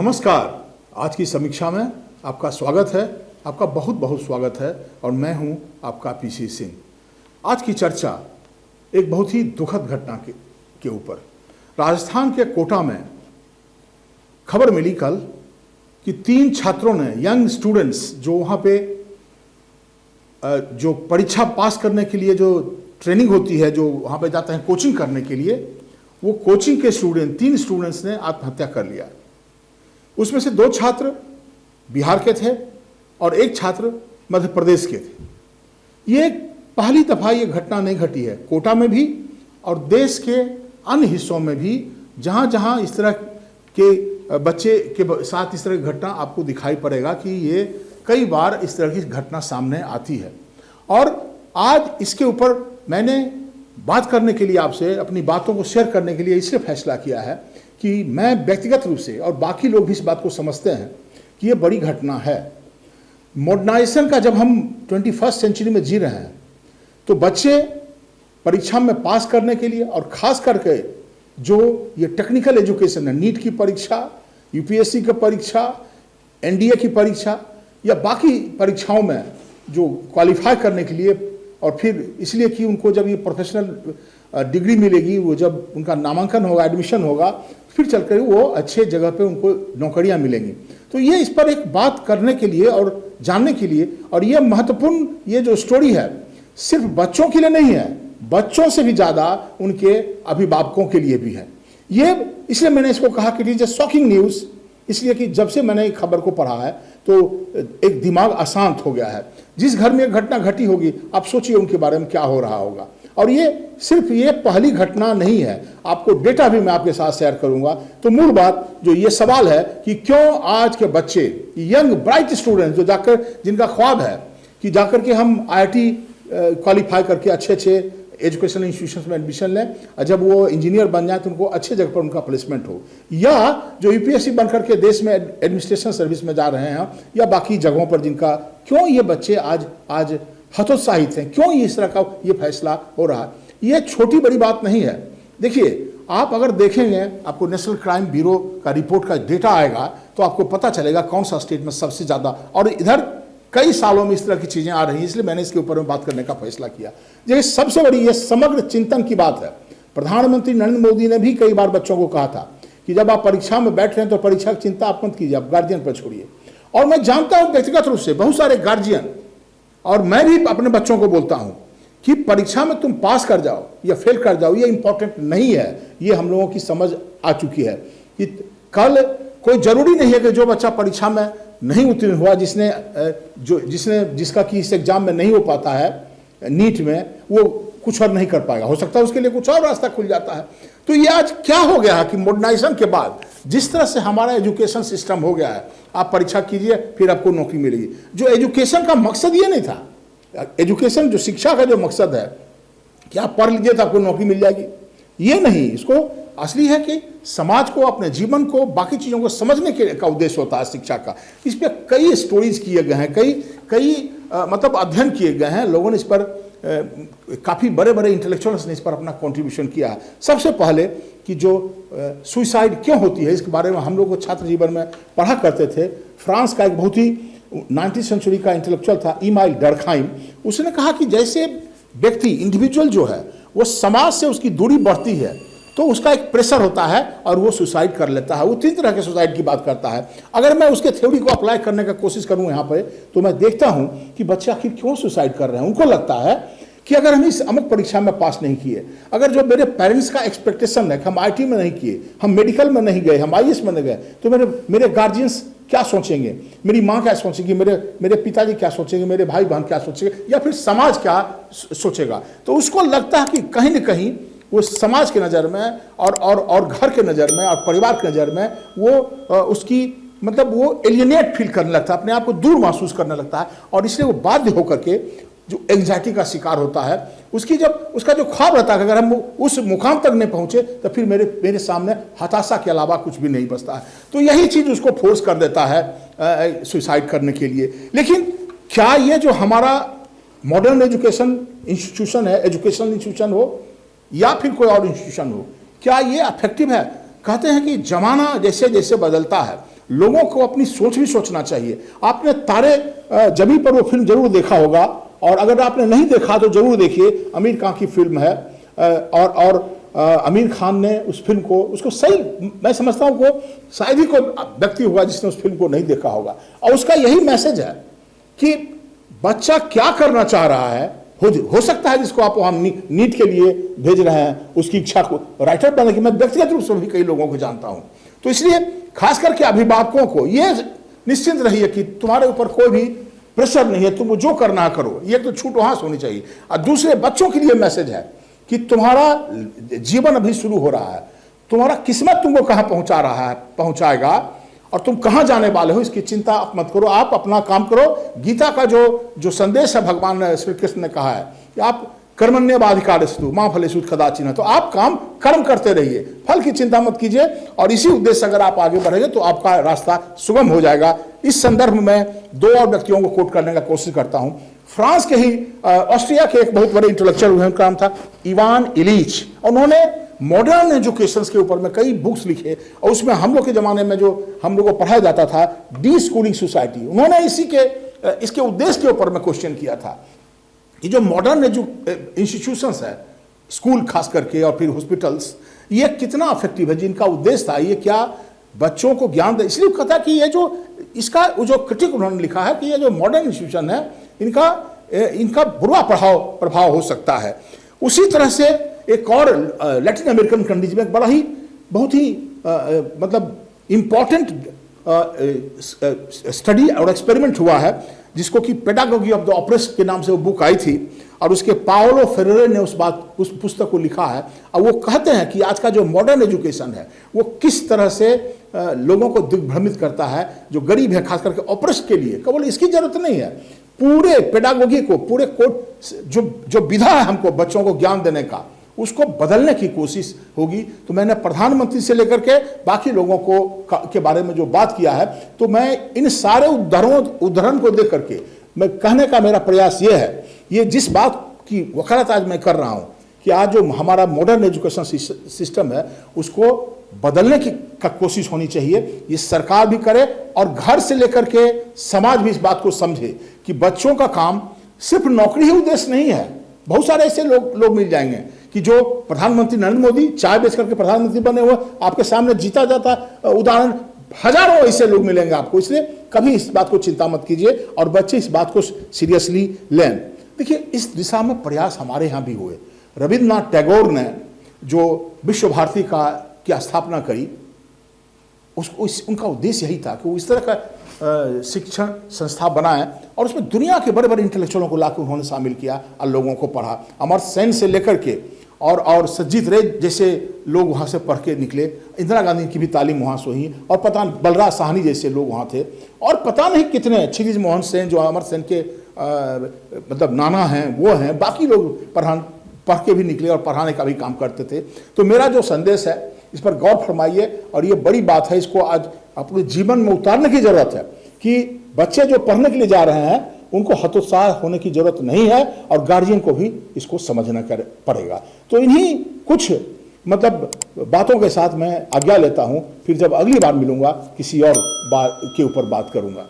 नमस्कार। आज की समीक्षा में आपका स्वागत है, आपका बहुत बहुत स्वागत है और मैं हूं आपका पीसी सिंह। आज की चर्चा एक बहुत ही दुखद घटना के ऊपर। राजस्थान के कोटा में खबर मिली कल कि 3 छात्रों ने, यंग स्टूडेंट्स जो वहाँ पे जो परीक्षा पास करने के लिए जो ट्रेनिंग होती है, जो वहाँ पे जाते हैं कोचिंग करने के लिए, वो कोचिंग के 3 स्टूडेंट्स ने आत्महत्या कर लिया। उसमें से 2 छात्र बिहार के थे और 1 छात्र मध्य प्रदेश के थे। ये पहली दफा ये घटना नहीं घटी है कोटा में भी और देश के अन्य हिस्सों में भी, जहाँ जहाँ इस तरह के बच्चे के साथ इस तरह की घटना आपको दिखाई पड़ेगा कि ये कई बार इस तरह की घटना सामने आती है। और आज इसके ऊपर मैंने बात करने के लिए, आपसे अपनी बातों को शेयर करने के लिए इसलिए फैसला किया है कि मैं व्यक्तिगत रूप से और बाकी लोग भी इस बात को समझते हैं कि ये बड़ी घटना है। मॉडर्नाइजेशन का जब हम 21st सेंचुरी में जी रहे हैं तो बच्चे परीक्षा में पास करने के लिए और ख़ास करके जो ये टेक्निकल एजुकेशन है, नीट की परीक्षा, यूपीएससी की परीक्षा, एनडीए की परीक्षा या बाकी परीक्षाओं में जो क्वालिफाई करने के लिए, और फिर इसलिए कि उनको जब ये प्रोफेशनल डिग्री मिलेगी, वो जब उनका नामांकन होगा, एडमिशन होगा, फिर चलकर वो अच्छे जगह पे उनको नौकरियां मिलेंगी। तो ये इस पर एक बात करने के लिए और जानने के लिए, और ये महत्वपूर्ण ये जो स्टोरी है सिर्फ बच्चों के लिए नहीं है, बच्चों से भी ज़्यादा उनके अभिभावकों के लिए भी है। ये इसलिए मैंने इसको कहा कि it is a shocking news, इसलिए कि जब से मैंने खबर को पढ़ा है तो एक दिमाग अशांत हो गया है। जिस घर में घटना घटी होगी, आप सोचिए उनके बारे में क्या हो रहा होगा। और ये सिर्फ ये पहली घटना नहीं है, आपको डेटा भी मैं आपके साथ शेयर करूंगा। तो मूल बात जो ये सवाल है कि क्यों आज के बच्चे, यंग ब्राइट स्टूडेंट्स जो जाकर, जिनका ख्वाब है कि जाकर के हम IIT क्वालिफाई करके अच्छे एजुकेशनल इंस्टीट्यूशंस में एडमिशन लें और जब वो इंजीनियर बन जाए तो उनको अच्छे जगह पर उनका प्लेसमेंट हो, या जो यूपीएससी बनकर के देश में एडमिनिस्ट्रेशन सर्विस में जा रहे हैं या बाकी जगहों पर जिनका, क्यों ये बच्चे आज हतोत्साहित हैं, क्यों इस तरह का ये फैसला हो रहा है। ये छोटी बड़ी बात नहीं है। देखिए, आप अगर देखेंगे, आपको नेशनल क्राइम ब्यूरो का रिपोर्ट का डेटा आएगा तो आपको पता चलेगा कौन सा स्टेट में सबसे ज़्यादा, और इधर कई सालों में इस तरह की चीज़ें आ रही हैं, इसलिए मैंने इसके ऊपर में बात करने का फैसला किया। देखिए, सबसे बड़ी ये समग्र चिंतन की बात है। प्रधानमंत्री नरेंद्र मोदी ने भी कई बार बच्चों को कहा था कि जब आप परीक्षा में बैठ रहे हैं तो परीक्षा की चिंता आप मत कीजिए, आप गार्जियन पर छोड़िए। और मैं जानता हूँ व्यक्तिगत रूप से बहुत सारे गार्जियन, और मैं भी अपने बच्चों को बोलता हूँ कि परीक्षा में तुम पास कर जाओ या फेल कर जाओ, ये इंपॉर्टेंट नहीं है। ये हम लोगों की समझ आ चुकी है कि कल कोई जरूरी नहीं है कि जो बच्चा परीक्षा में नहीं उत्तीर्ण हुआ, जिसका कि इस एग्जाम में नहीं हो पाता है नीट में, वो कुछ और नहीं कर पाएगा। हो सकता है उसके लिए कुछ और रास्ता खुल जाता है। तो ये आज क्या हो गया है कि मॉडर्नाइजेशन के बाद जिस तरह से हमारा एजुकेशन सिस्टम हो गया है, आप परीक्षा कीजिए फिर आपको नौकरी मिलेगी। जो एजुकेशन का मकसद ये नहीं था, एजुकेशन जो शिक्षा का जो मकसद है कि आप पढ़ लीजिए तो आपको नौकरी मिल जाएगी, ये नहीं। इसको असली है कि समाज को, अपने जीवन को, बाकी चीज़ों को समझने के का उद्देश्य होता है शिक्षा का। इस पर कई स्टोरीज किए गए हैं, कई मतलब अध्ययन किए गए हैं। लोगों ने इस पर काफ़ी बड़े बड़े इंटेलेक्चुअल्स ने इस पर अपना कंट्रीब्यूशन किया है। सबसे पहले कि जो सुसाइड क्यों होती है, इसके बारे में हम लोग को छात्र जीवन में पढ़ा करते थे। फ्रांस का एक बहुत ही 19वीं सेंचुरी का इंटेलेक्चुअल था, इमाइल डर्कहाइम। उसने कहा कि जैसे व्यक्ति, इंडिविजुअल जो है, वो समाज से उसकी दूरी बढ़ती है तो उसका एक प्रेशर होता है और वो सुसाइड कर लेता है। वो 3 तरह के सुसाइड की बात करता है। अगर मैं उसके थ्योरी को अप्लाई करने का कोशिश करूं यहाँ पे, तो मैं देखता हूं कि बच्चे आखिर क्यों सुसाइड कर रहे हैं। उनको लगता है कि अगर हम इस अमुक परीक्षा में पास नहीं किए, अगर जो मेरे पेरेंट्स का एक्सपेक्टेशन है कि हम IIT में नहीं किए, हम मेडिकल में नहीं गए, हम IAS में नहीं गए, तो मेरे गार्जियंस क्या सोचेंगे, मेरी माँ क्या सोचेगी, मेरे पिताजी क्या सोचेंगे, मेरे भाई बहन क्या सोचेंगे, या फिर समाज क्या सोचेगा। तो उसको लगता है कि कहीं ना कहीं वो समाज के नज़र में और घर के नज़र में और परिवार के नज़र में वो उसकी मतलब वो एलियनेट फील करने लगता है, अपने आप को दूर महसूस करने लगता है, और इसलिए वो बाध्य होकर के जो एंग्जाइटी का शिकार होता है। उसका जो ख्वाब रहता है कि अगर हम उस मुकाम तक नहीं पहुंचे तो फिर मेरे सामने हताशा के अलावा कुछ भी नहीं बचता है। तो यही चीज़ उसको फोर्स कर देता है सुसाइड करने के लिए। लेकिन क्या ये जो हमारा मॉडर्न एजुकेशन इंस्टीट्यूशन है, एजुकेशनल इंस्टीट्यूशन हो या फिर कोई और इंस्टीट्यूशन हो, क्या ये अफेक्टिव है? कहते हैं कि जमाना जैसे जैसे बदलता है, लोगों को अपनी सोच भी सोचना चाहिए। आपने तारे जमी पर वो फिल्म जरूर देखा होगा, और अगर आपने नहीं देखा तो जरूर देखिए, आमिर खान की फिल्म है। और आमिर खान ने उस फिल्म को, उसको सही मैं समझता हूं को शायद ही कोई व्यक्ति होगा जिसने उस फिल्म को नहीं देखा होगा। और उसका यही मैसेज है कि बच्चा क्या करना चाह रहा है, हो सकता है जिसको आप वहां नीट के लिए भेज रहे हैं, उसकी इच्छा को राइटर बनने की मैं व्यक्तिगत रूप से भी कई लोगों को जानता हूं। तो इसलिए खास करके अभिभावकों को ये निश्चिंत रहिए कि तुम्हारे ऊपर कोई भी प्रेशर नहीं है, तुम जो करना करो, ये तो छूट वहां से होनी चाहिए। और दूसरे बच्चों के लिए मैसेज है कि तुम्हारा जीवन अभी शुरू हो रहा है, तुम्हारा किस्मत तुमको कहां पहुंचाएगा और तुम कहां जाने वाले हो, इसकी चिंता आप मत करो। आप अपना काम करो। गीता का जो संदेश है, भगवान श्री कृष्ण ने कहा है कि आप कर्मण्येवाधिकारस्तु मा फलेषु कदाचन, तो आप कर्म करते रहिए, फल की चिंता मत कीजिए। और इसी उद्देश्य से अगर आप आगे बढ़ेंगे तो आपका रास्ता सुगम हो जाएगा। इस संदर्भ में दो और व्यक्तियों को कोट करने का कोशिश करता हूं। फ्रांस के ही ऑस्ट्रिया के एक बहुत बड़े इंटेलेक्चुअल, उनका नाम था इवान इलीच। उन्होंने मॉडर्न एजुकेशन के ऊपर में कई बुक्स लिखे, और उसमें हम लोग के जमाने में जो हम लोग को पढ़ाया जाता था डी स्कूलिंग सोसाइटी, उन्होंने इसके उद्देश्य के ऊपर में क्वेश्चन किया था कि जो मॉडर्न इंस्टीट्यूशंस है, स्कूल खास करके और फिर हॉस्पिटल्स, ये कितना अफेक्टिव है, जिनका उद्देश्य था ये क्या बच्चों को ज्ञान दे। इसलिए कहता कि ये जो क्रिटिक उन्होंने लिखा है कि ये जो मॉडर्न इंस्टीट्यूशन है, इनका बुरा प्रभाव हो सकता है। उसी तरह से एक और लैटिन अमेरिकन कंट्रीज में बहुत ही मतलब इंपॉर्टेंट स्टडी और एक्सपेरिमेंट हुआ है, जिसको कि पेडागोगी ऑफ द ऑप्रेस्ड के नाम से वो बुक आई थी, और उसके पाओलो फेरेरे ने उस पुस्तक को लिखा है। और वो कहते हैं कि आज का जो मॉडर्न एजुकेशन है वो किस तरह से लोगों को दिग्भ्रमित करता है, जो गरीब है खास करके ऑप्रेस्ड के लिए। केवल इसकी जरूरत नहीं है, पूरे पेडागोगी को, पूरे जो विधा है हमको बच्चों को ज्ञान देने का, उसको बदलने की कोशिश होगी। तो मैंने प्रधानमंत्री से लेकर के बाकी लोगों के बारे में जो बात किया है, तो मैं इन सारे उदाहरण को देख करके मैं कहने का मेरा प्रयास ये है, ये जिस बात की वकालत आज मैं कर रहा हूं कि आज जो हमारा मॉडर्न एजुकेशन सिस्टम है उसको बदलने की कोशिश होनी चाहिए। ये सरकार भी करे और घर से लेकर के समाज भी इस बात को समझे कि बच्चों का काम सिर्फ नौकरी ही उद्देश्य नहीं है। बहुत सारे ऐसे लोग मिल जाएंगे कि जो प्रधानमंत्री नरेंद्र मोदी चाय बेच करके प्रधानमंत्री बने हुए, आपके सामने जीता जाता उदाहरण हजारों ऐसे लोग मिलेंगे आपको। इसलिए कभी इस बात को चिंता मत कीजिए और बच्चे इस बात को सीरियसली लें। देखिए, इस दिशा में प्रयास हमारे यहाँ भी हुए। रविन्द्रनाथ टैगोर ने जो विश्व भारती की स्थापना करी, उनका उद्देश्य यही था कि वो इस तरह का शिक्षण संस्था बनाए और उसमें दुनिया के बड़े बड़े इंटेलेक्चुअलों को लाकर उन्होंने शामिल किया और लोगों को पढ़ा। अमर्त्य सेन से लेकर के और सज्जित रे जैसे लोग वहाँ से पढ़ के निकले। इंदिरा गांधी की भी तालीम वहाँ से हुई, और पता बलराज साहनी जैसे लोग वहाँ थे, और पता नहीं कितने क्षितिज मोहन सेन जो अमर्त्य सेन के मतलब नाना हैं वो हैं, बाकी लोग पढ़ के भी निकले और पढ़ाने का भी काम करते थे। तो मेरा जो संदेश है इस पर गौर फरमाइए, और ये बड़ी बात है, इसको आज अपने जीवन में उतारने की जरूरत है कि बच्चे जो पढ़ने के लिए जा रहे हैं उनको हतोत्साह होने की जरूरत नहीं है, और गार्जियन को भी इसको समझना पड़ेगा। तो इन्हीं कुछ मतलब बातों के साथ मैं आज्ञा लेता हूं, फिर जब अगली बार मिलूंगा किसी और बात के ऊपर बात करूंगा।